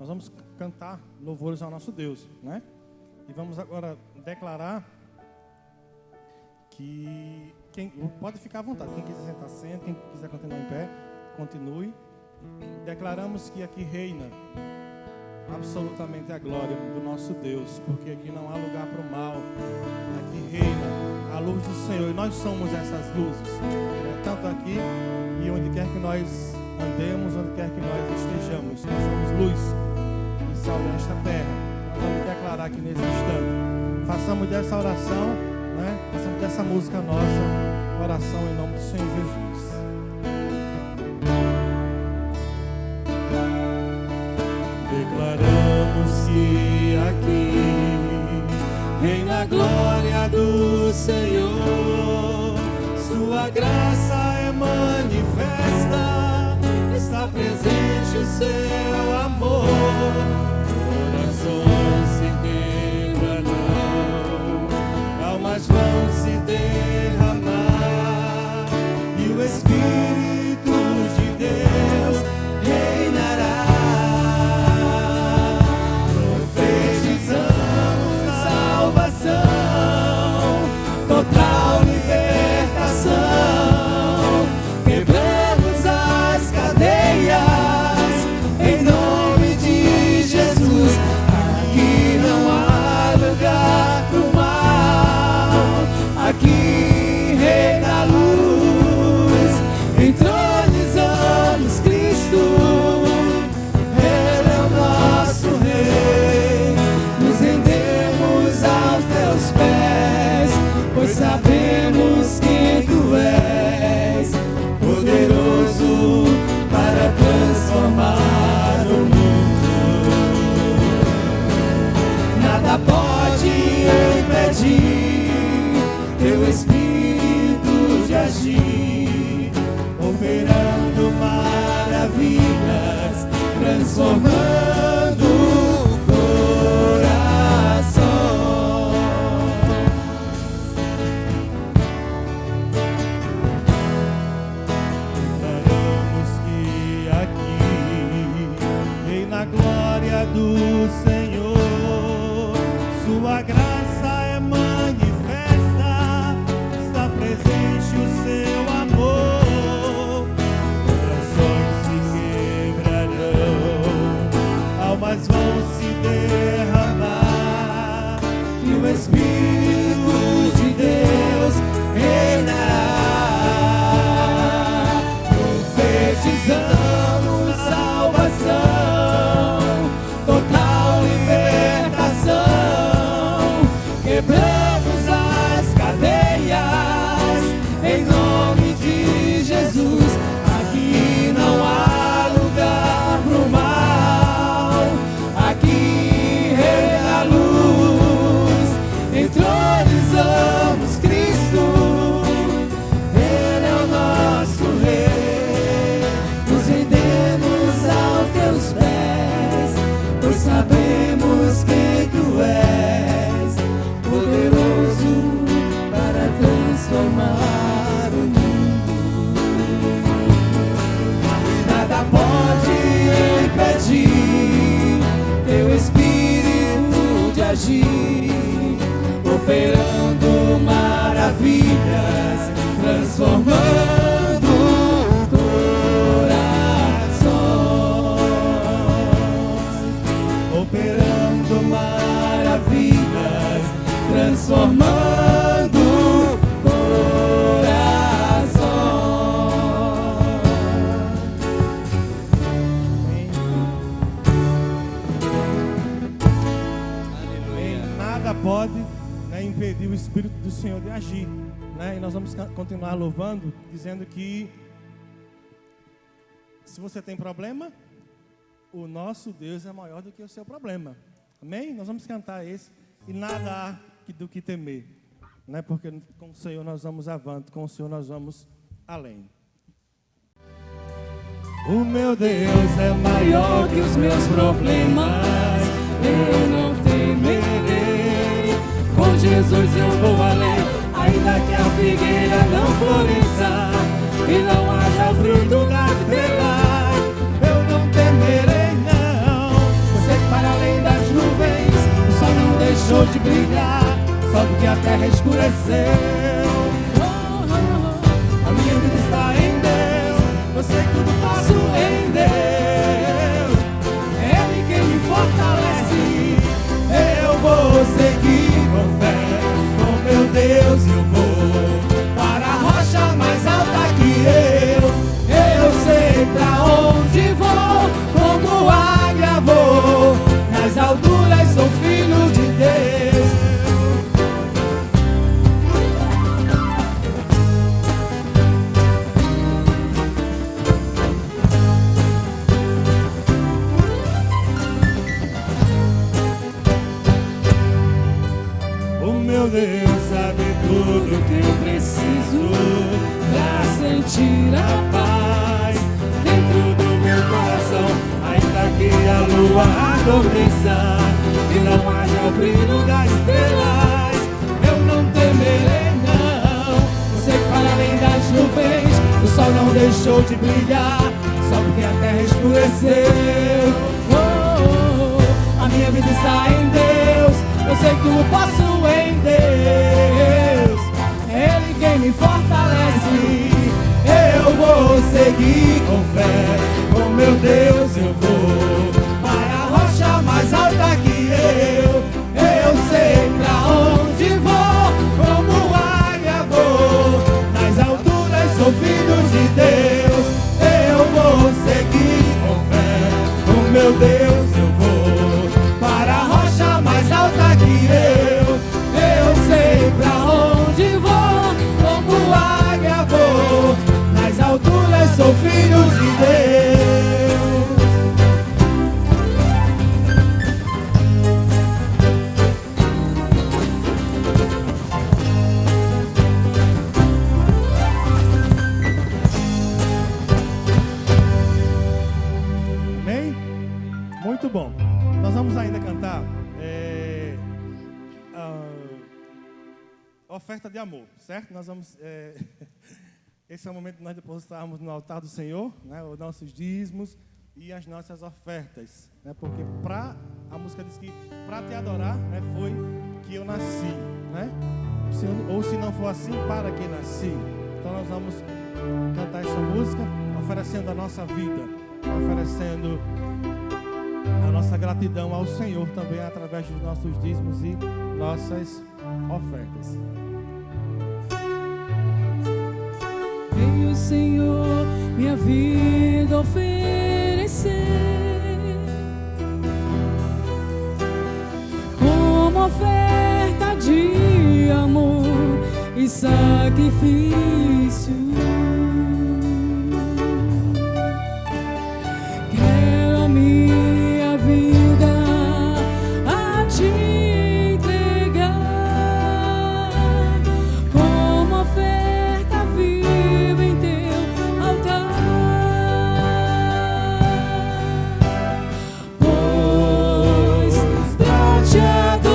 nós vamos cantar louvores ao nosso Deus, né? E vamos agora declarar que pode ficar à vontade, quem quiser sentar, senta, quem quiser continuar em pé, continue. Declaramos que aqui reina absolutamente a glória do nosso Deus, porque aqui não há lugar para o mal, aqui reina a luz do Senhor, e nós somos essas luzes, né? Tanto aqui e onde quer que nós andemos, onde quer que nós estejamos, nós somos luz e sal desta terra. Nós vamos declarar aqui nesse instante, façamos dessa oração, né? Façamos dessa música nossa oração em nome do Senhor Jesus. Declaramos que aqui reina a glória do Senhor, sua graça é manifesta, está presente o seu amor, corações se quebrarão, almas vão se derramar, e o Espírito de Deus reinará. Total libertação, quebramos as cadeias, em nome de Jesus. Aqui não há lugar pro mal, aqui reina a luz, entronizamos Cristo, Ele é o nosso Rei, nos rendemos aos teus pés, pois sabemos quem tu és, poderoso para transformar o mundo. Nada pode impedir teu Espírito de agir, operando maravilhas, transformando o coração. Glória do Senhor, sua graça é manifesta, está presente o seu amor, corações se quebrarão, almas vão se derramar, e o Espírito de Deus reinará, profetizamos salvação, quebramos as cadeias, em nome de Jesus. Aqui não há lugar pro mal, aqui reina a luz, entronizamos Cristo, Ele é o nosso Rei, nos rendemos aos teus pés, pois sabemos quem tu és, poderoso para transformar o mundo. Nada pode impedir teu Espírito de agir, operando maravilhas, transformando corações, operando maravilhas, transformando coração. Aleluia. Nada pode, né, impedir o Espírito do Senhor de agir, né? E nós vamos continuar louvando, dizendo que se você tem problema, o nosso Deus é maior do que o seu problema. Amém? Nós vamos cantar esse. E nada há do que temer, né? Porque com o Senhor nós vamos avante, com o Senhor nós vamos além. O meu Deus é maior que os meus problemas, eu não temerei, com Jesus eu vou além, ainda que a figueira não floresça e não haja fruto nas verás, eu não temerei não, pois que a terra escureceu. A minha vida está em Deus, eu sei que tudo posso em Deus. Ele quem me fortalece. Eu vou seguir com fé, com meu Deus eu vou para a rocha mais alta que eu sei pra onde vou, como águia vou, nas alturas sou filho de Deus. O meu Deus sabe tudo que eu preciso pra sentir a paz dentro do meu coração. Ainda que a lua adormeça e não haja o brilho das estrelas, eu não temerei não. Eu sei que para além das nuvens o sol não deixou de brilhar, só porque a terra escureceu. A minha vida está em Deus, eu sei que tudo posso em Deus. Ele quem me fortalece. Eu vou seguir com fé, com meu Deus eu vou para a rocha mais alta que eu sei pra onde vou, como águia vou, nas alturas sou filho de Deus. Eu vou seguir com fé, com meu Deus eu vou para a rocha mais alta que eu sei pra onde vou, como águia vou, nas alturas sou filho de Deus. Amém? Muito bom. Nós vamos ainda cantar oferta de amor, certo? Nós vamos... esse é o momento de nós depositarmos no altar do Senhor, né, os nossos dízimos e as nossas ofertas, né, porque a música diz que para te adorar, né, foi que eu nasci, né? Ou se não for assim, para que nasci. Então nós vamos cantar essa música oferecendo a nossa vida, oferecendo a nossa gratidão ao Senhor também através dos nossos dízimos e nossas ofertas. Veio, Senhor, minha vida oferecer como oferta de amor e sacrifício. Quero a minha vida a te entregar como oferta viva em teu altar. Pois pra te adorar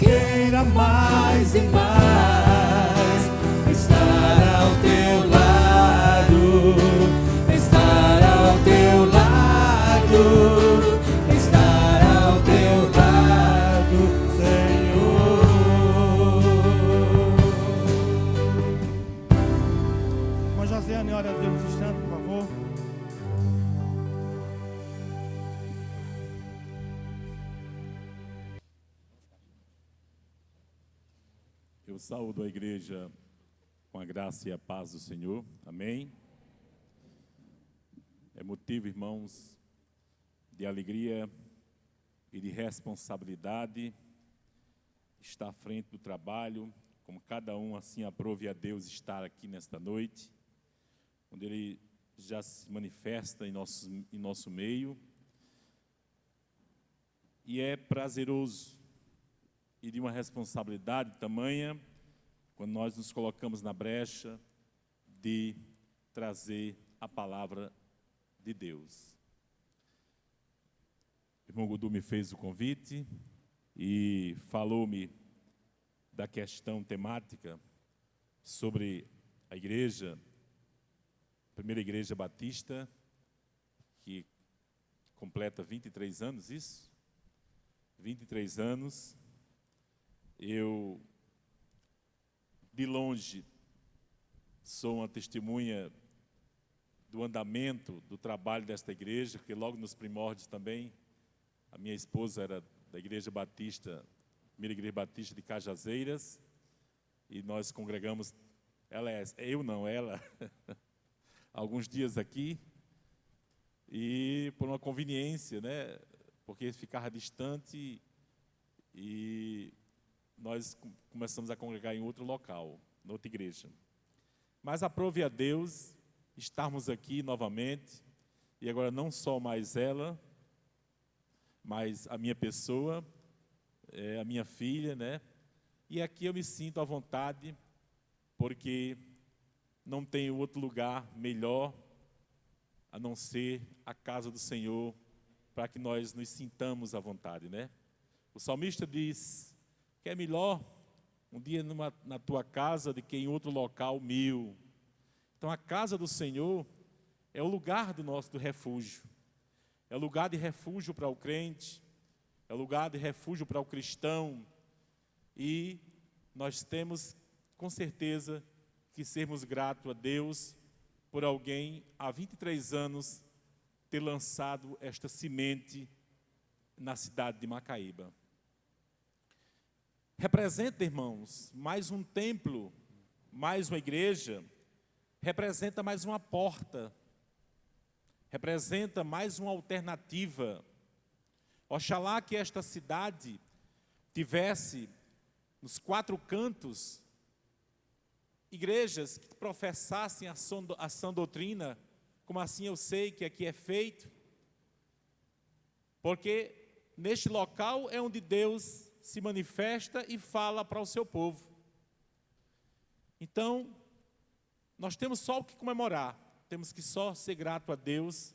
queira mais e mais estar ao teu lado, estar ao teu lado, estar ao teu lado, Senhor. Irmã Josiane, ore a Deus um instante, por favor. Eu saúdo a igreja com a graça e a paz do Senhor. Amém. É motivo, irmãos, de alegria e de responsabilidade estar à frente do trabalho, como cada um assim aprove a Deus estar aqui nesta noite, onde Ele já se manifesta em nosso meio. E é prazeroso e de uma responsabilidade tamanha, quando nós nos colocamos na brecha de trazer a palavra de Deus. O irmão Gudu me fez o convite e falou-me da questão temática sobre a igreja, a primeira igreja batista, que completa 23 anos, isso? 23 anos. Eu, de longe, sou uma testemunha do andamento, do trabalho desta igreja, porque logo nos primórdios também, a minha esposa era da Igreja Batista, primeira Igreja Batista de Cajazeiras, e nós congregamos, ela, alguns dias aqui, e por uma conveniência, né, porque ficava distante, e nós começamos a congregar em outro local, em outra igreja. Mas aprove a Deus estarmos aqui novamente, e agora não só mais ela, mas a minha pessoa, a minha filha, né? E aqui eu me sinto à vontade, porque não tem outro lugar melhor a não ser a casa do Senhor, para que nós nos sintamos à vontade, né? O salmista diz que é melhor um dia na tua casa do que em outro local 1000. Então a casa do Senhor é o lugar do refúgio. É o lugar de refúgio para o crente, é o lugar de refúgio para o cristão. E nós temos, com certeza, que sermos gratos a Deus por alguém, há 23 anos, ter lançado esta semente na cidade de Macaíba. Representa, irmãos, mais um templo, mais uma igreja, representa mais uma porta, representa mais uma alternativa. Oxalá que esta cidade tivesse nos 4 cantos igrejas que professassem a sã doutrina, como assim eu sei que aqui é feito, porque neste local é onde Deus se manifesta e fala para o seu povo. Então, nós temos só o que comemorar, temos que só ser grato a Deus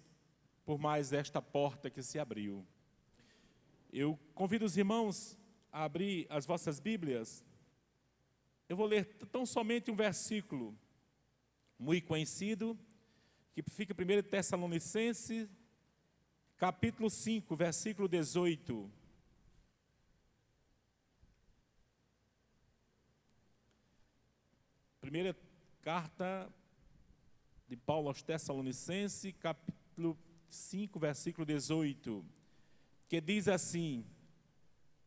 por mais esta porta que se abriu. Eu convido os irmãos a abrir as vossas Bíblias. Eu vou ler tão somente um versículo muito conhecido, que fica em 1 Tessalonicenses, capítulo 5, versículo 18. Primeira carta de Paulo aos Tessalonicenses, capítulo 5, versículo 18, que diz assim: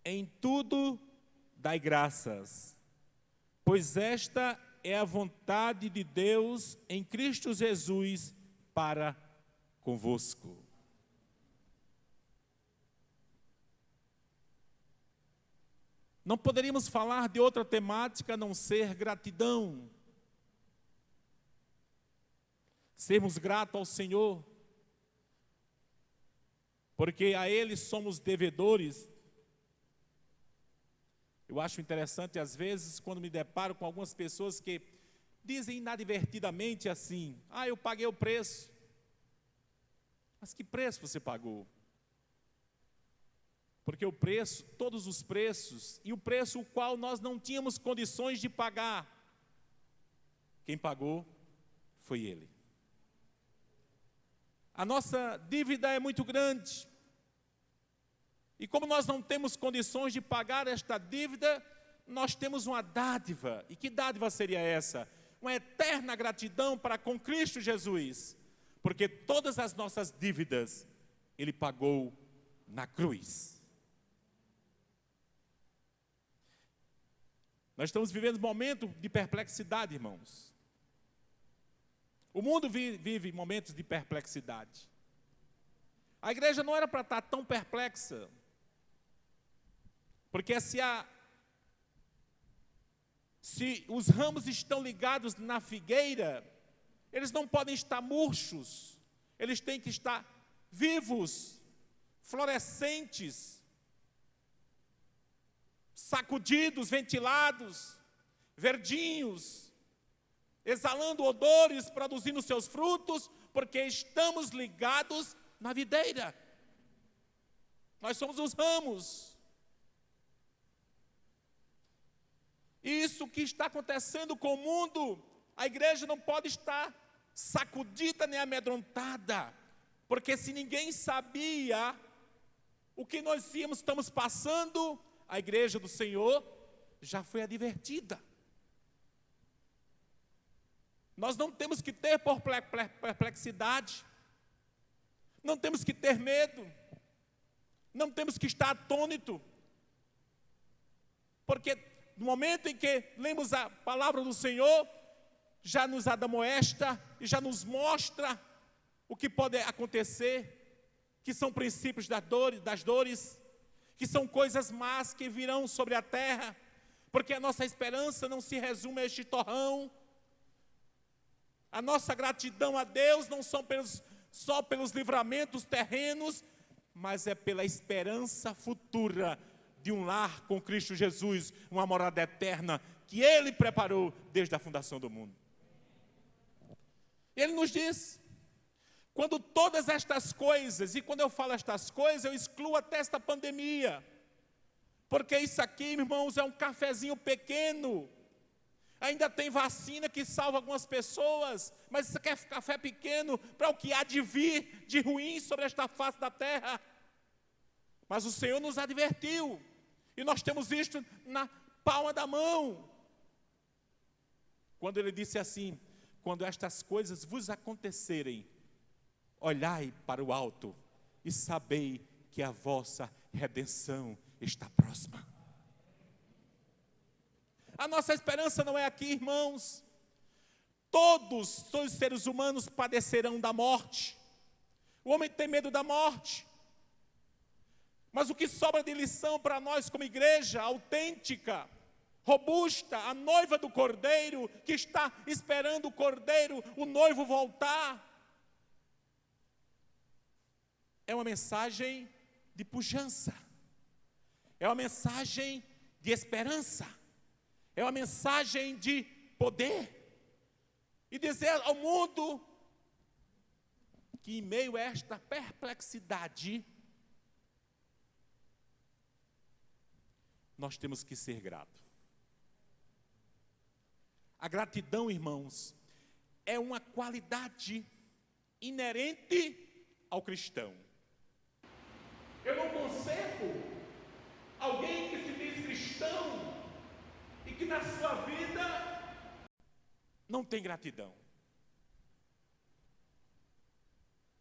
em tudo dai graças, pois esta é a vontade de Deus em Cristo Jesus para convosco. Não poderíamos falar de outra temática a não ser gratidão. Sermos gratos ao Senhor, porque a Ele somos devedores. Eu acho interessante, às vezes, quando me deparo com algumas pessoas que dizem inadvertidamente assim: eu paguei o preço. Mas que preço você pagou? Porque o preço, todos os preços, e o preço o qual nós não tínhamos condições de pagar, quem pagou foi Ele. A nossa dívida é muito grande. E como nós não temos condições de pagar esta dívida, nós temos uma dádiva. E que dádiva seria essa? Uma eterna gratidão para com Cristo Jesus. Porque todas as nossas dívidas, Ele pagou na cruz. Nós estamos vivendo um momento de perplexidade, irmãos. O mundo vive momentos de perplexidade. A igreja não era para estar tão perplexa. Porque se os ramos estão ligados na figueira, eles não podem estar murchos. Eles têm que estar vivos, florescentes, sacudidos, ventilados, verdinhos, exalando odores, produzindo seus frutos, porque estamos ligados na videira. Nós somos os ramos. Isso que está acontecendo com o mundo, a igreja não pode estar sacudida nem amedrontada, porque se ninguém sabia o que nós estamos passando, a igreja do Senhor já foi advertida. Nós não temos que ter perplexidade, não temos que ter medo, não temos que estar atônito, porque no momento em que lemos a palavra do Senhor, já nos admoesta e já nos mostra o que pode acontecer, que são princípios das dores, que são coisas más que virão sobre a terra, porque a nossa esperança não se resume a este torrão. A nossa gratidão a Deus não são só pelos livramentos terrenos, mas é pela esperança futura de um lar com Cristo Jesus, uma morada eterna que Ele preparou desde a fundação do mundo. Ele nos diz, quando todas estas coisas, e quando eu falo estas coisas, eu excluo até esta pandemia, porque isso aqui, irmãos, é um cafezinho pequeno. Ainda tem vacina que salva algumas pessoas, mas isso aqui é café pequeno para o que há de vir de ruim sobre esta face da terra. Mas o Senhor nos advertiu, e nós temos visto na palma da mão, quando Ele disse assim: quando estas coisas vos acontecerem, olhai para o alto e sabei que a vossa redenção está próxima. A nossa esperança não é aqui, irmãos. Todos os seres humanos padecerão da morte. O homem tem medo da morte. Mas o que sobra de lição para nós como igreja autêntica, robusta, a noiva do Cordeiro, que está esperando o Cordeiro, o noivo voltar, é uma mensagem de pujança, é uma mensagem de esperança, é uma mensagem de poder, e dizer ao mundo que em meio a esta perplexidade, nós temos que ser gratos. A gratidão, irmãos, é uma qualidade inerente ao cristão. Eu não concebo alguém que se diz cristão e que na sua vida não tem gratidão.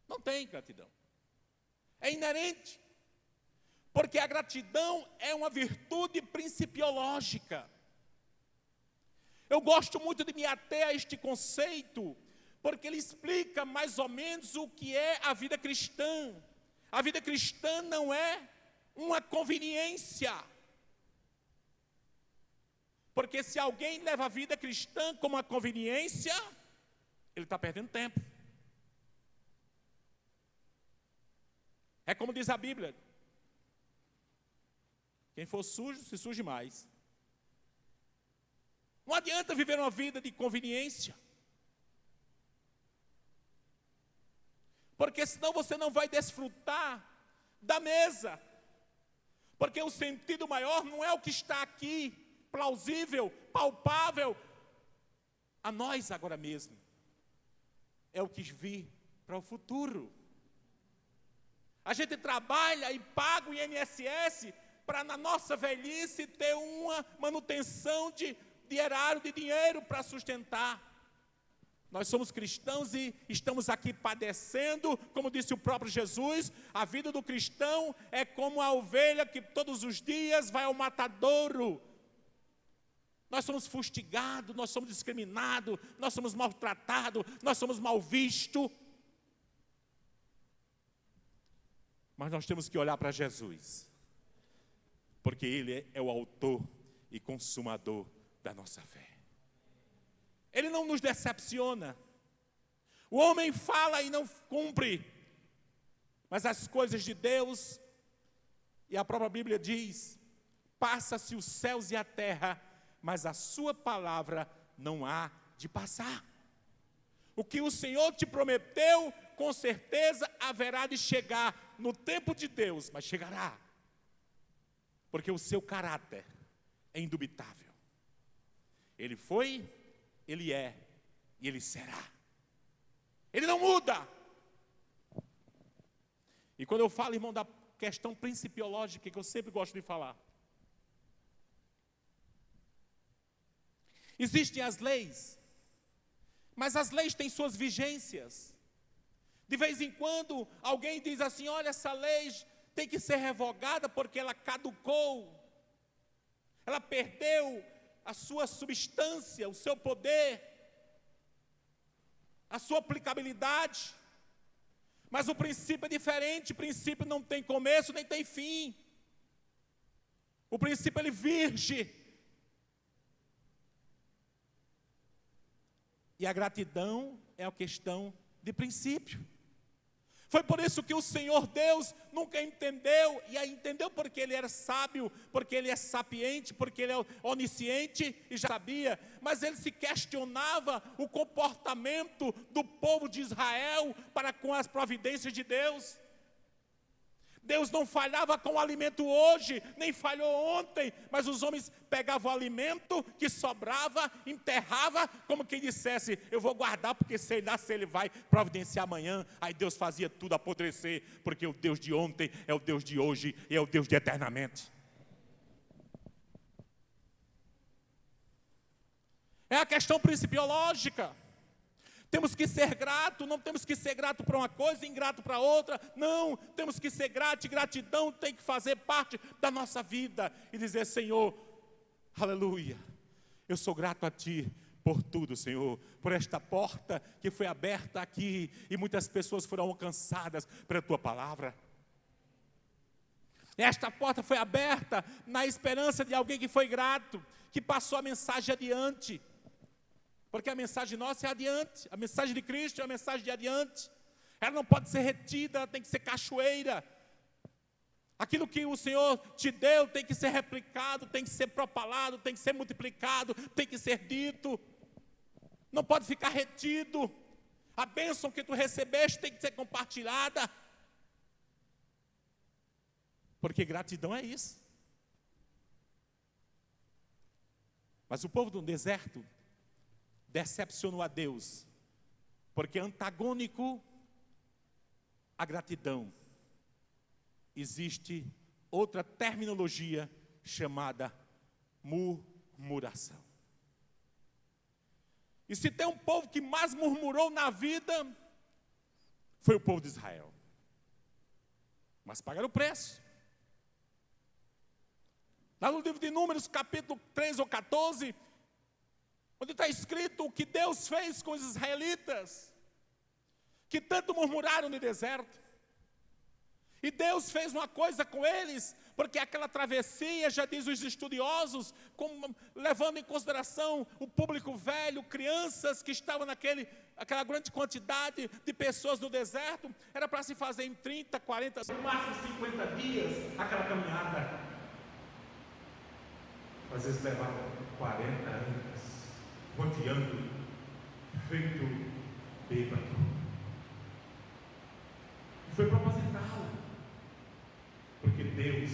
Não tem gratidão. É inerente. Porque a gratidão é uma virtude principiológica. Eu gosto muito de me ater a este conceito, porque ele explica mais ou menos o que é a vida cristã. A vida cristã não é uma conveniência. Porque se alguém leva a vida cristã como uma conveniência, ele está perdendo tempo. É como diz a Bíblia: quem for sujo, se suje mais. Não adianta viver uma vida de conveniência, porque senão você não vai desfrutar da mesa. Porque o sentido maior não é o que está aqui, plausível, palpável, a nós agora mesmo. É o que vir para o futuro. A gente trabalha e paga o INSS para na nossa velhice ter uma manutenção de erário, de dinheiro para sustentar. Nós somos cristãos e estamos aqui padecendo, como disse o próprio Jesus, a vida do cristão é como a ovelha que todos os dias vai ao matadouro. Nós somos fustigados, nós somos discriminados, nós somos maltratados, nós somos mal vistos. Mas nós temos que olhar para Jesus, porque Ele é o autor e consumador da nossa fé. Ele não nos decepciona. O homem fala e não cumpre, mas as coisas de Deus, e a própria Bíblia diz, passa-se os céus e a terra, mas a sua palavra não há de passar. O que o Senhor te prometeu, com certeza haverá de chegar no tempo de Deus, mas chegará. Porque o seu caráter é indubitável. Ele foi, Ele é e Ele será. Ele não muda. E quando eu falo, irmão, da questão principiológica, que eu sempre gosto de falar, existem as leis, mas as leis têm suas vigências. De vez em quando, alguém diz assim, olha, essa lei tem que ser revogada porque ela caducou. Ela perdeu a sua substância, o seu poder, a sua aplicabilidade. Mas o princípio é diferente, o princípio não tem começo nem tem fim. O princípio ele virge. E a gratidão é a questão de princípio. Foi por isso que o Senhor Deus nunca entendeu, e aí entendeu porque Ele era sábio, porque Ele é sapiente, porque Ele é onisciente e já sabia, mas Ele se questionava o comportamento do povo de Israel para com as providências de Deus. Deus não falhava com o alimento hoje, nem falhou ontem, mas os homens pegavam o alimento que sobrava, enterrava, como quem dissesse, eu vou guardar porque sei lá se ele vai providenciar amanhã. Aí Deus fazia tudo apodrecer, porque o Deus de ontem é o Deus de hoje e é o Deus de eternamente. É a questão principiológica. Temos que ser grato, não temos que ser grato para uma coisa e ingrato para outra. Não, temos que ser grato, e gratidão tem que fazer parte da nossa vida. E dizer, Senhor, aleluia, eu sou grato a Ti por tudo, Senhor. Por esta porta que foi aberta aqui e muitas pessoas foram alcançadas pela Tua palavra. Esta porta foi aberta na esperança de alguém que foi grato, que passou a mensagem adiante. Porque a mensagem nossa é adiante, a mensagem de Cristo é a mensagem de adiante. Ela não pode ser retida, ela tem que ser cachoeira. Aquilo que o Senhor te deu tem que ser replicado, tem que ser propalado, tem que ser multiplicado, tem que ser dito. Não pode ficar retido. A bênção que tu recebeste tem que ser compartilhada. Porque gratidão é isso. Mas o povo do deserto decepcionou a Deus, porque antagônico à gratidão existe outra terminologia chamada murmuração. E se tem um povo que mais murmurou na vida, foi o povo de Israel. Mas pagaram o preço. Lá no livro de Números, capítulo 3 ou 14, onde está escrito o que Deus fez com os israelitas, que tanto murmuraram no deserto. E Deus fez uma coisa com eles, porque aquela travessia, já diz os estudiosos, levando em consideração o público velho, crianças que estavam aquela grande quantidade de pessoas no deserto, era para se fazer em 30, 40, no máximo 50 dias, aquela caminhada. Às vezes levava 40 anos. Rodeando, feito bêbado. E foi proposital, porque Deus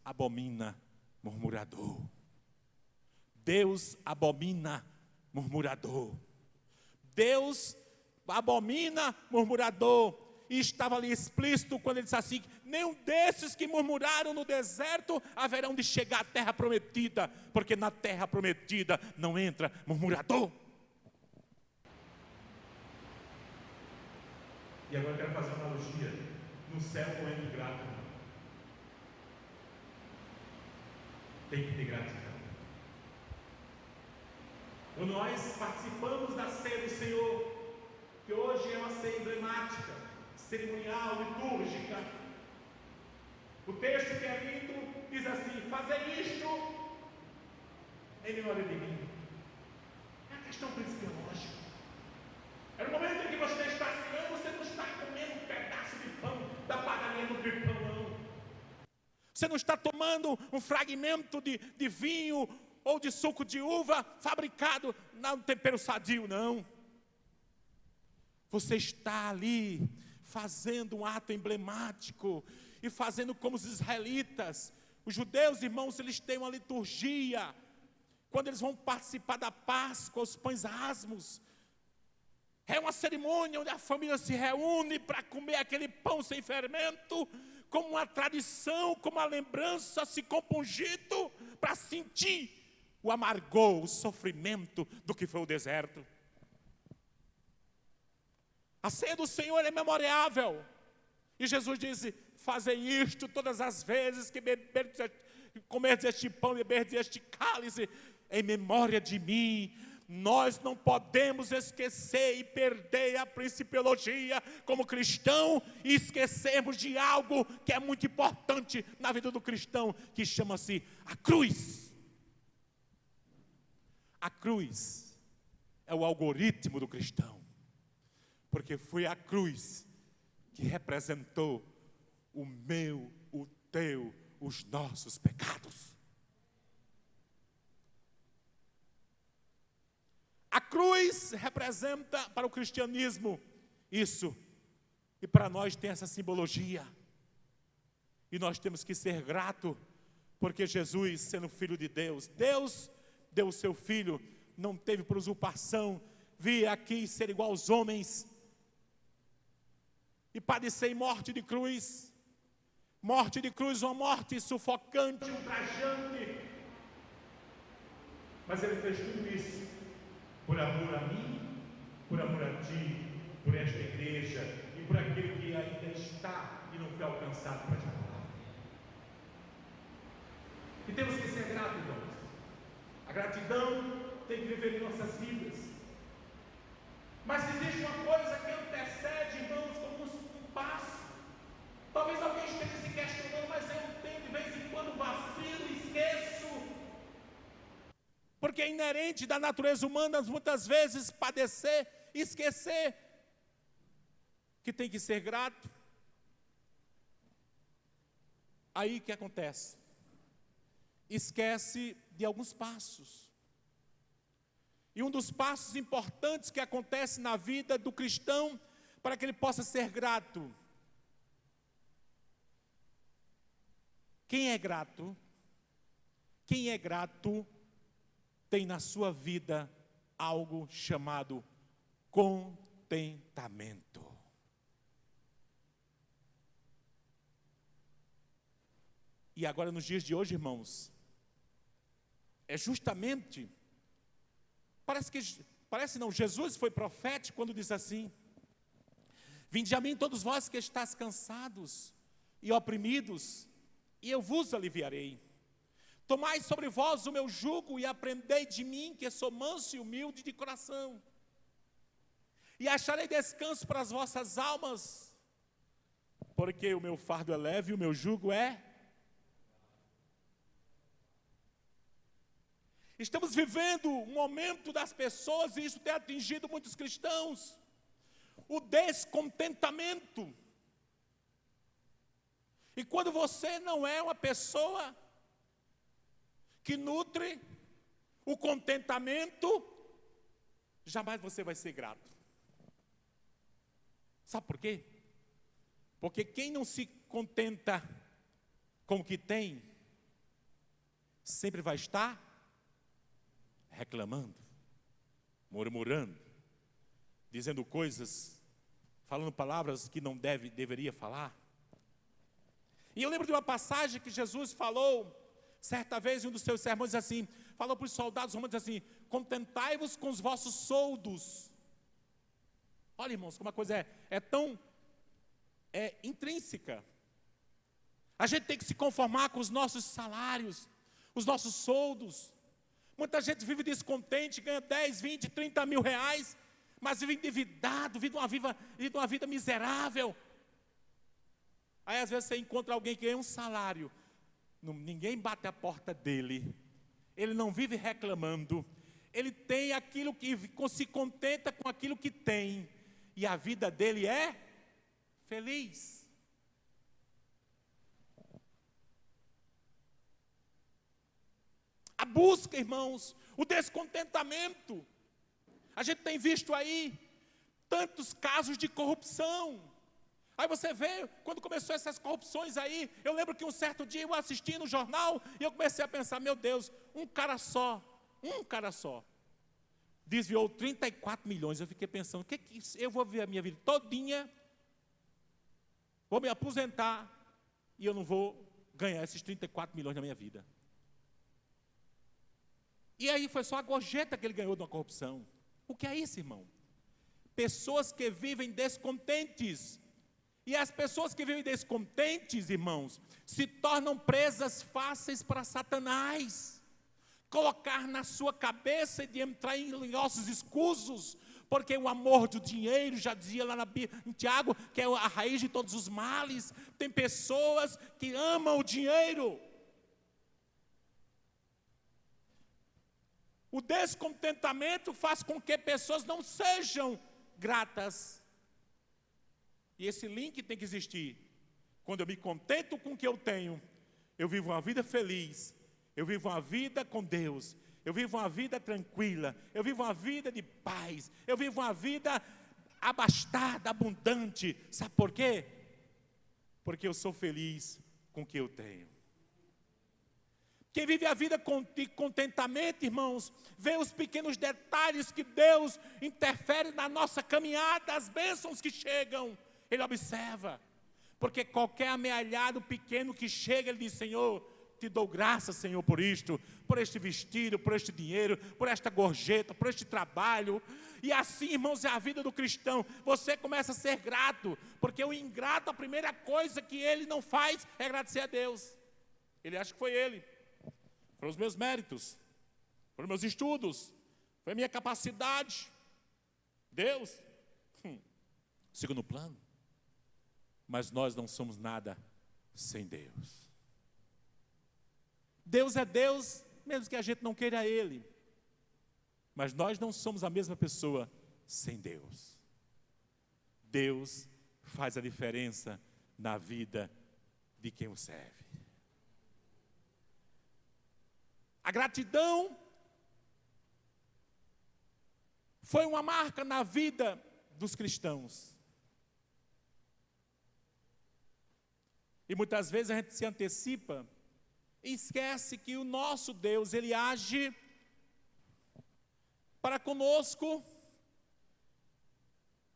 abomina murmurador. Deus abomina murmurador. Deus abomina murmurador. E estava ali explícito quando ele disse assim: nenhum desses que murmuraram no deserto haverão de chegar à terra prometida, porque na terra prometida não entra murmurador. E agora eu quero fazer uma analogia. No céu não entra grato. Tem que ter gratidão. Quando nós participamos da ceia do Senhor, que hoje é uma ceia emblemática, cerimonial, litúrgica, o texto que é lido diz assim: fazei isto em memória de mim. É a questão principiológica. É no momento em que você está ceando, você não está comendo um pedaço de pão da padaria do tripão, não. Você não está tomando um fragmento de vinho ou de suco de uva fabricado no tempero sadio, não. Você está ali fazendo um ato emblemático e fazendo como os israelitas. Os judeus, irmãos, eles têm uma liturgia. Quando eles vão participar da Páscoa, os pães asmos, é uma cerimônia onde a família se reúne para comer aquele pão sem fermento, como uma tradição, como uma lembrança, se compungindo para sentir o amargor, o sofrimento do que foi o deserto. A ceia do Senhor é memorável. E Jesus disse: fazei isto todas as vezes que comerdes este pão e beberdes este cálice, em memória de mim. Nós não podemos esquecer e perder a principiologia como cristão e esquecermos de algo que é muito importante na vida do cristão, que chama-se a cruz. A cruz é o algoritmo do cristão, porque foi a cruz que representou o meu, o teu, os nossos pecados. A cruz representa para o cristianismo isso, e para nós tem essa simbologia, e nós temos que ser grato, porque Jesus, sendo filho de Deus, Deus deu o seu filho, não teve por usurpação, vir aqui ser igual aos homens, e padecer morte de cruz, uma morte sufocante, ultrajante, mas ele fez tudo isso por amor a mim, por amor a ti, por esta igreja e por aquele que ainda está e não foi alcançado para te falar. E temos que ser gratos, irmãos. A gratidão tem que viver em nossas vidas. Mas existe uma coisa que antecede, irmãos, como um passo. Talvez alguém esteja se questionando, mas eu tenho de vez em quando vacilo e esqueço. Porque é inerente da natureza humana, muitas vezes, padecer e esquecer que tem que ser grato. Aí o que acontece? Esquece de alguns passos. E um dos passos importantes que acontece na vida do cristão, para que ele possa ser grato. Quem é grato? Quem é grato tem na sua vida algo chamado contentamento. E agora nos dias de hoje, irmãos, é justamente, Jesus foi profético quando diz assim: vinde a mim todos vós que estáis cansados e oprimidos, e eu vos aliviarei. Tomai sobre vós o meu jugo e aprendei de mim, que sou manso e humilde de coração, e acharei descanso para as vossas almas, porque o meu fardo é leve e o meu jugo é. Estamos vivendo um momento das pessoas, e isso tem atingido muitos cristãos, o descontentamento. E quando você não é uma pessoa que nutre o contentamento, jamais você vai ser grato. Sabe por quê? Porque quem não se contenta com o que tem, sempre vai estar reclamando, murmurando, dizendo coisas, falando palavras que não deveria falar. E eu lembro de uma passagem que Jesus falou, certa vez em um dos seus sermões assim, falou para os soldados romanos assim: contentai-vos com os vossos soldos. Olha, irmãos, como a coisa é tão intrínseca. A gente tem que se conformar com os nossos salários, os nossos soldos. Muita gente vive descontente, ganha 10, 20, 30 mil reais, mas vive endividado, vive uma vida miserável. Aí às vezes você encontra alguém que ganha um salário, ninguém bate a porta dele, ele não vive reclamando, ele tem aquilo que se contenta com aquilo que tem, e a vida dele é feliz. A busca, irmãos, o descontentamento. A gente tem visto aí tantos casos de corrupção. Aí você vê, quando começou essas corrupções aí, eu lembro que um certo dia eu assisti no jornal e eu comecei a pensar: meu Deus, um cara só, desviou 34 milhões. Eu fiquei pensando: que eu vou viver a minha vida todinha, vou me aposentar e eu não vou ganhar esses 34 milhões na minha vida. E aí foi só a gorjeta que ele ganhou de uma corrupção. O que é isso, irmão? Pessoas que vivem descontentes. E as pessoas que vivem descontentes, irmãos, se tornam presas fáceis para Satanás. Colocar na sua cabeça de entrar em ossos escusos, porque o amor do dinheiro, já dizia lá em Tiago, que é a raiz de todos os males. Tem pessoas que amam o dinheiro. O descontentamento faz com que pessoas não sejam gratas. E esse link tem que existir. Quando eu me contento com o que eu tenho, eu vivo uma vida feliz, eu vivo uma vida com Deus, eu vivo uma vida tranquila, eu vivo uma vida de paz, eu vivo uma vida abastada, abundante. Sabe por quê? Porque eu sou feliz com o que eu tenho. Quem vive a vida com contentamento, irmãos, vê os pequenos detalhes que Deus interfere na nossa caminhada, as bênçãos que chegam, ele observa. Porque qualquer amealhado pequeno que chega, ele diz: Senhor, te dou graça, Senhor, por isto, por este vestido, por este dinheiro, por esta gorjeta, por este trabalho. E assim, irmãos, é a vida do cristão. Você começa a ser grato, porque o ingrato, a primeira coisa que ele não faz é agradecer a Deus. Ele acha que foi ele. Foram os meus méritos, foram meus estudos, foi a minha capacidade. Deus, segundo plano. Mas nós não somos nada sem Deus. Deus é Deus, mesmo que a gente não queira Ele. Mas nós não somos a mesma pessoa sem Deus. Deus faz a diferença na vida de quem o serve. A gratidão foi uma marca na vida dos cristãos. E muitas vezes a gente se antecipa e esquece que o nosso Deus, Ele age para conosco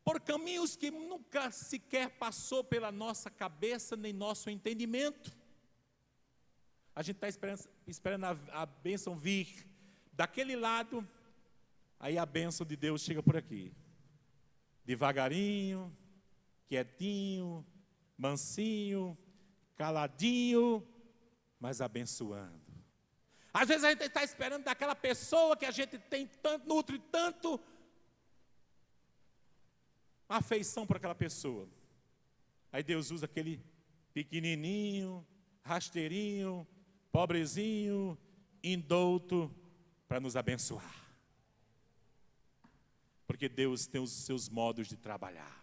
por caminhos que nunca sequer passou pela nossa cabeça nem nosso entendimento. A gente está esperando a bênção vir daquele lado, aí a bênção de Deus chega por aqui. Devagarinho, quietinho, mansinho, caladinho, mas abençoando. Às vezes a gente está esperando daquela pessoa que a gente tem tanto, nutre tanto afeição por aquela pessoa. Aí Deus usa aquele pequenininho, rasteirinho, pobrezinho, indouto, para nos abençoar. Porque Deus tem os seus modos de trabalhar.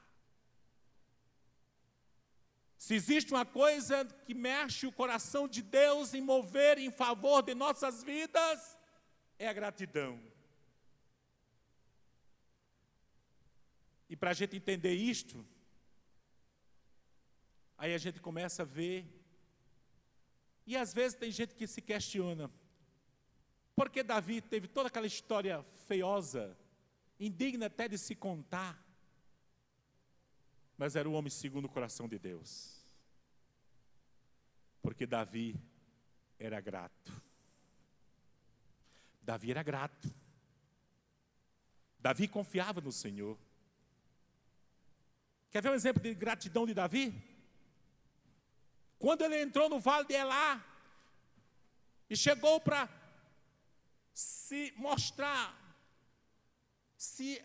Se existe uma coisa que mexe o coração de Deus em mover em favor de nossas vidas, é a gratidão. E para a gente entender isto, aí a gente começa a ver, e às vezes tem gente que se questiona: Porque Davi teve toda aquela história feiosa, indigna até de se contar, mas era um homem segundo o coração de Deus. Porque Davi era grato. Davi era grato. Davi confiava no Senhor. Quer ver um exemplo de gratidão de Davi? Quando ele entrou no vale de Elá e chegou para se mostrar, se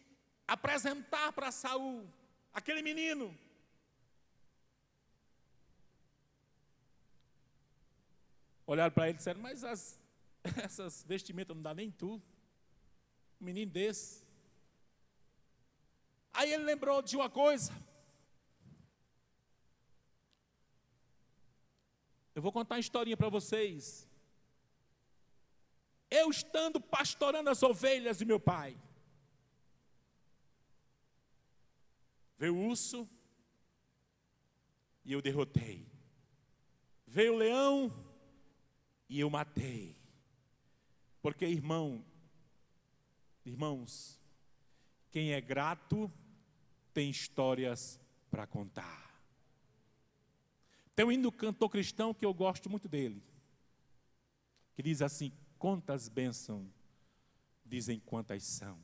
apresentar para Saul, aquele menino. Olharam para ele e disseram, mas essas vestimentas não dá nem tu, um menino desse. Aí ele lembrou de uma coisa. Eu vou contar uma historinha para vocês. Eu estando pastorando as ovelhas de meu pai, veio o urso e eu derrotei. Veio o leão e eu matei. Porque, irmãos, quem é grato tem histórias para contar. Tem um hino do cantor cristão que eu gosto muito dele, que diz assim: quantas bênçãos, dizem quantas são,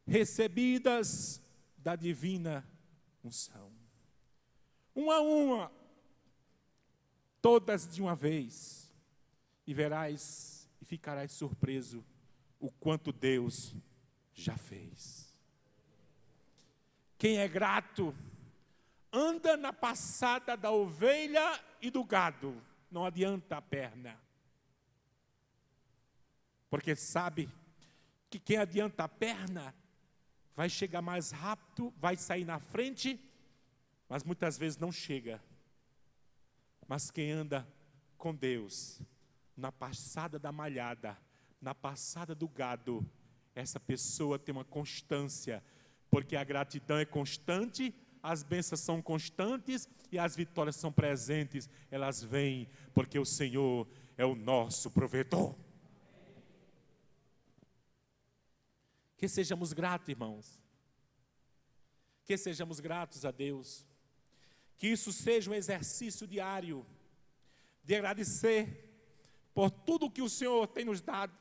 recebidas da divina unção. Uma a uma, todas de uma vez, e verás e ficarás surpreso o quanto Deus já fez. Quem é grato anda na passada da ovelha e do gado, não adianta a perna. Porque sabe que quem adianta a perna vai chegar mais rápido, vai sair na frente, mas muitas vezes não chega. Mas quem anda com Deus, na passada da malhada, na passada do gado, essa pessoa tem uma constância, porque a gratidão é constante, as bênçãos são constantes e as vitórias são presentes, elas vêm, porque o Senhor é o nosso provedor. Que sejamos gratos, irmãos. Que sejamos gratos a Deus. Que isso seja um exercício diário de agradecer por tudo que o Senhor tem nos dado.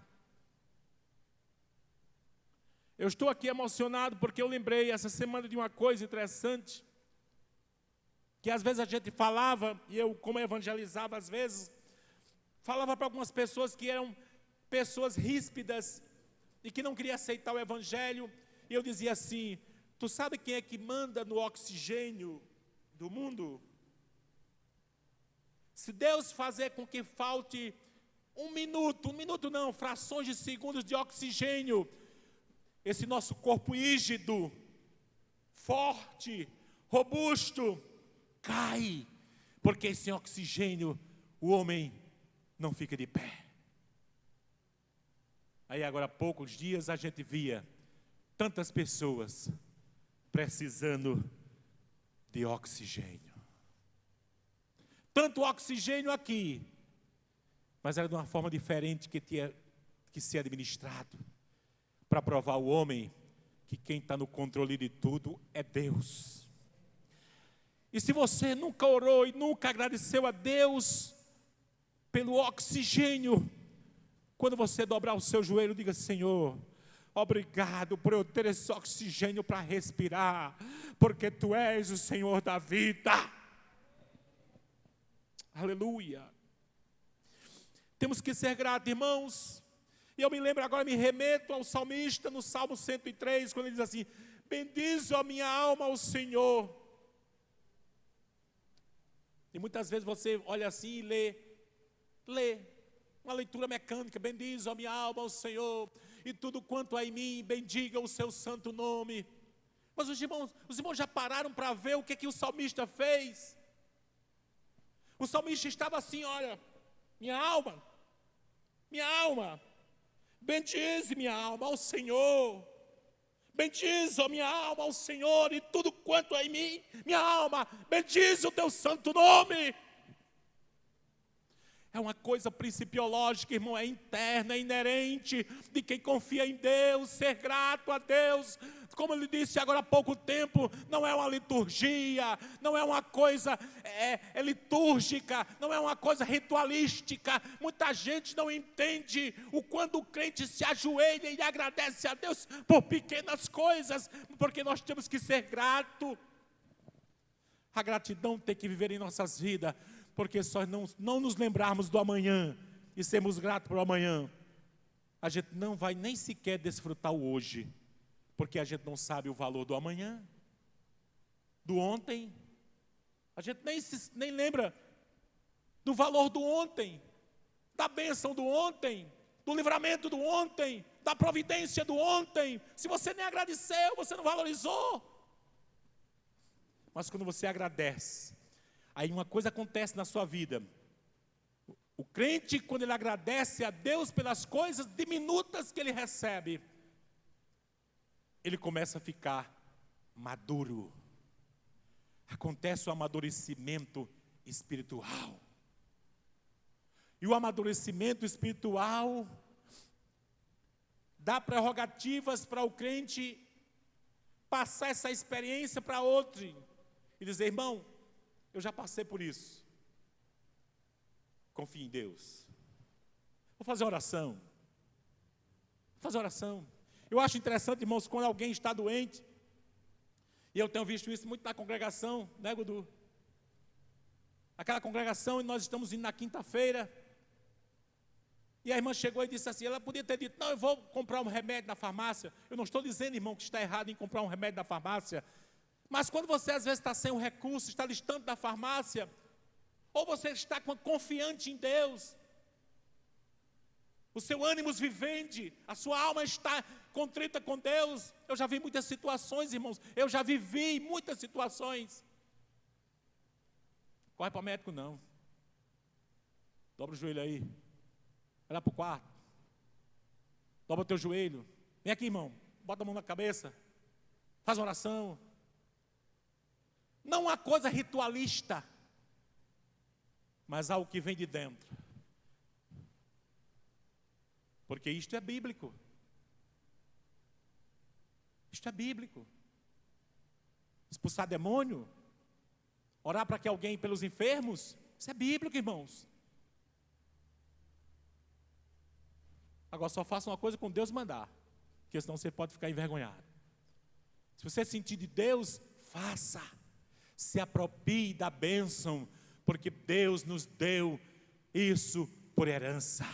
Eu estou aqui emocionado porque eu lembrei essa semana de uma coisa interessante, que às vezes a gente falava, e eu como evangelizava às vezes, falava para algumas pessoas que eram pessoas ríspidas e que não queriam aceitar o evangelho, e eu dizia assim: tu sabe quem é que manda no oxigênio do mundo? Se Deus fazer com que falte um minuto não, frações de segundos de oxigênio, esse nosso corpo rígido, forte, robusto, cai, porque sem oxigênio o homem não fica de pé. Aí agora há poucos dias a gente via tantas pessoas precisando de oxigênio. Tanto oxigênio aqui, mas era de uma forma diferente que tinha que ser administrado, para provar ao homem que quem está no controle de tudo é Deus. E se você nunca orou e nunca agradeceu a Deus pelo oxigênio, quando você dobrar o seu joelho, diga: Senhor, obrigado por eu ter esse oxigênio para respirar, porque Tu és o Senhor da vida. Aleluia. Temos que ser gratos, irmãos. E eu me lembro agora, me remeto ao salmista no Salmo 103, quando ele diz assim: bendize a minha alma ao Senhor. E muitas vezes você olha assim e lê, uma leitura mecânica: bendize a minha alma ao Senhor, e tudo quanto há em mim, bendiga o seu santo nome. Mas os irmãos já pararam para ver o que o salmista fez? O salmista estava assim: olha, minha alma, bendize minha alma ao Senhor, bendize a minha alma ao Senhor, e tudo quanto é em mim, minha alma, bendize o teu santo nome. É uma coisa principiológica, irmão, é interna, é inerente de quem confia em Deus, ser grato a Deus. Como ele disse agora há pouco tempo, não é uma liturgia, não é uma coisa litúrgica, não é uma coisa ritualística. Muita gente não entende o quando o crente se ajoelha e agradece a Deus por pequenas coisas, porque nós temos que ser grato. A gratidão tem que viver em nossas vidas, porque se nós não nos lembrarmos do amanhã e sermos gratos pelo amanhã, a gente não vai nem sequer desfrutar o hoje, porque a gente não sabe o valor do amanhã, do ontem. A gente nem lembra do valor do ontem, da bênção do ontem, do livramento do ontem, da providência do ontem. Se você nem agradeceu, você não valorizou. Mas quando você agradece, aí uma coisa acontece na sua vida. O crente, quando ele agradece a Deus pelas coisas diminutas que ele recebe, ele começa a ficar maduro. Acontece o amadurecimento espiritual. E o amadurecimento espiritual dá prerrogativas para o crente passar essa experiência para outro e dizer: irmão, eu já passei por isso. Confie em Deus. Vou fazer oração. Vou fazer oração. Eu acho interessante, irmãos, quando alguém está doente, e eu tenho visto isso muito na congregação, né, Gudu? Aquela congregação, e nós estamos indo na quinta-feira, e a irmã chegou e disse assim, ela podia ter dito: não, eu vou comprar um remédio na farmácia. Eu não estou dizendo, irmão, que está errado em comprar um remédio na farmácia, mas quando você às vezes está sem um recurso, está distante da farmácia, ou você está confiante em Deus, o seu ânimo vivende, a sua alma está contrita com Deus. Eu já vi muitas situações, irmãos, eu já vivi muitas situações. Corre para o médico não, dobra o joelho aí, vai lá para o quarto, dobra o teu joelho, vem aqui, irmão, bota a mão na cabeça, faz uma oração. Não uma coisa ritualista, mas algo que vem de dentro, porque isto é bíblico. Isto é bíblico. Expulsar demônio, orar para que alguém pelos enfermos, isso é bíblico, irmãos. Agora só faça uma coisa com Deus mandar, porque senão você pode ficar envergonhado. Se você sentir de Deus, faça. Se aproprie da bênção, porque Deus nos deu isso por herança.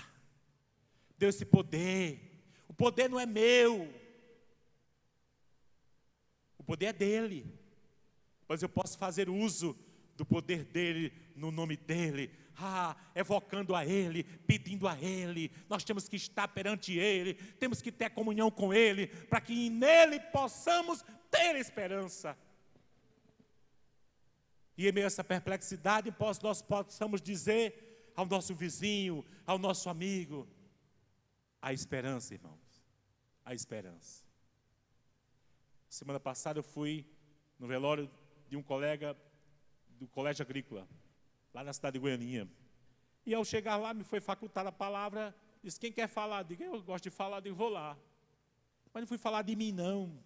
Deu esse poder. O poder não é meu, o poder é dele, mas eu posso fazer uso do poder dele, no nome dele, evocando a ele, pedindo a ele. Nós temos que estar perante ele, temos que ter comunhão com ele, para que nele possamos ter esperança. E em meio a essa perplexidade, nós possamos dizer ao nosso vizinho, ao nosso amigo: a esperança, irmãos, a esperança. Semana passada eu fui no velório de um colega do Colégio Agrícola, lá na cidade de Goianinha. E ao chegar lá, me foi facultada a palavra, disse: quem quer falar? Eu digo: eu gosto de falar, eu vou lá. Mas não fui falar de mim, não.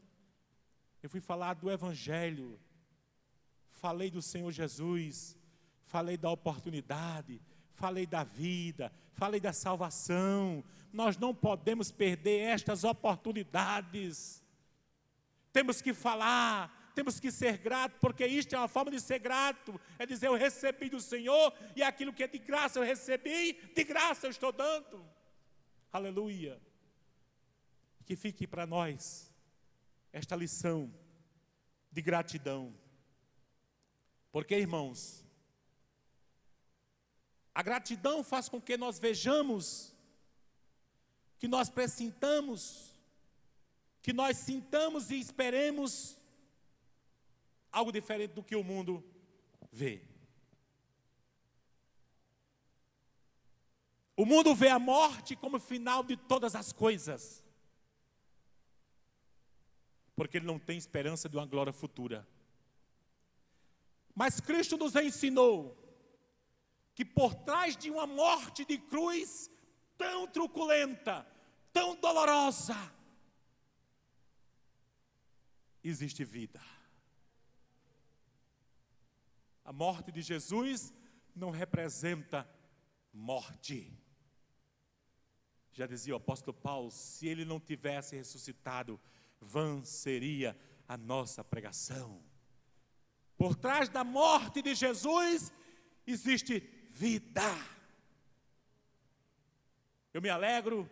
Eu fui falar do Evangelho. Falei do Senhor Jesus, falei da oportunidade, falei da vida, falei da salvação. Nós não podemos perder estas oportunidades. Temos que falar, temos que ser grato, porque isto é uma forma de ser grato. É dizer: eu recebi do Senhor, e aquilo que é de graça eu recebi, de graça eu estou dando. Aleluia. Que fique para nós esta lição de gratidão. Porque, irmãos, a gratidão faz com que nós vejamos, que nós pressintamos, que nós sintamos e esperemos algo diferente do que o mundo vê. O mundo vê a morte como final de todas as coisas, porque ele não tem esperança de uma glória futura. Mas Cristo nos ensinou que por trás de uma morte de cruz tão truculenta, tão dolorosa, existe vida. A morte de Jesus não representa morte. Já dizia o apóstolo Paulo, se ele não tivesse ressuscitado, vã seria a nossa pregação. Por trás da morte de Jesus existe vida. Eu me alegro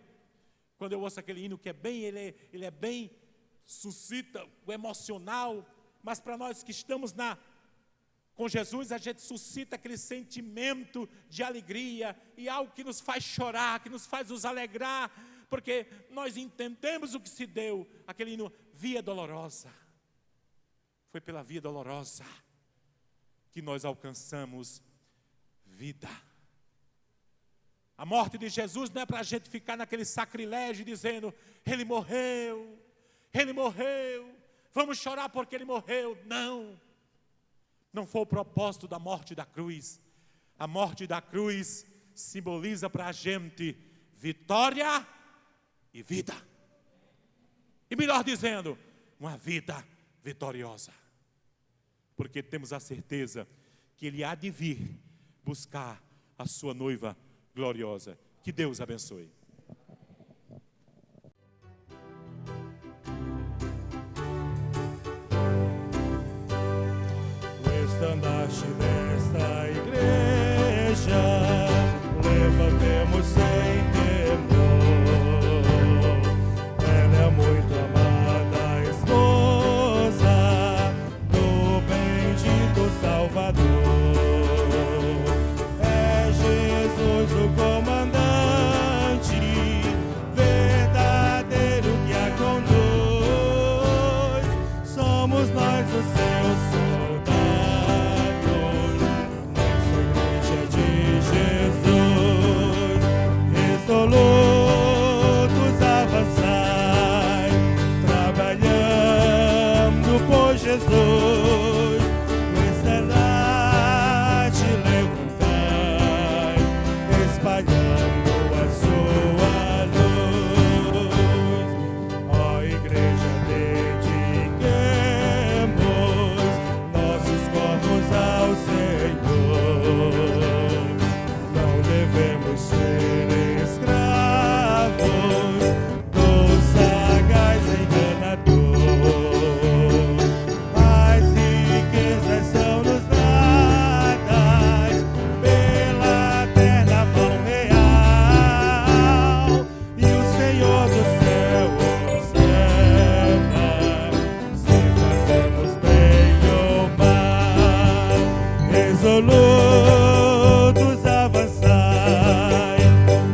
quando eu ouço aquele hino que é bem, ele é bem, suscita o emocional, mas para nós que estamos com Jesus, a gente suscita aquele sentimento de alegria e algo que nos faz chorar, que nos faz nos alegrar, porque nós entendemos o que se deu, aquele hino, via dolorosa. Foi pela via dolorosa que nós alcançamos vida. A morte de Jesus não é para a gente ficar naquele sacrilégio dizendo, ele morreu, vamos chorar porque ele morreu. Não foi o propósito da morte da cruz. A morte da cruz simboliza para a gente vitória e vida. E melhor dizendo, uma vida vitoriosa. Porque temos a certeza que ele há de vir buscar a sua noiva gloriosa. Que Deus abençoe. Estandarte desta igreja, levantemos sem temor. Ela é muito amada esposa do bendito Salvador. É Jesus o comandante, verdadeiro que a conduz. Somos nós os seus soldados. Resolutos avançai, trabalhando por Jesus, no estandarte levantai, espalhando a sua luz. Ó igreja, dediquemos nossos corpos ao Senhor. Não devemos ser resolutos avançai,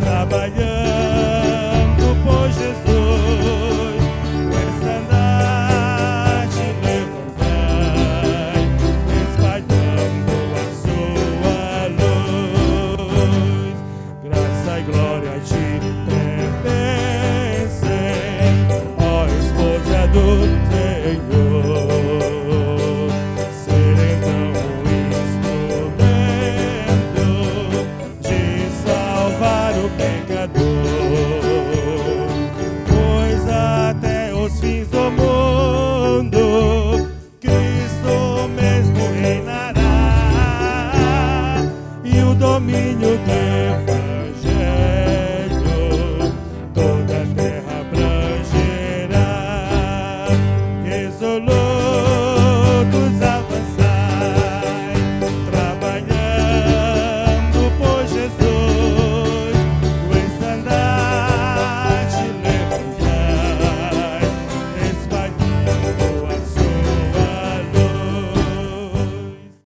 trabalhando por Jesus, o estandarte levantai, espalhando a sua luz. Graça e glória te pertencem, ó esposa do Senhor. Pois até os fins do mundo Cristo mesmo reinará, e o domínio dele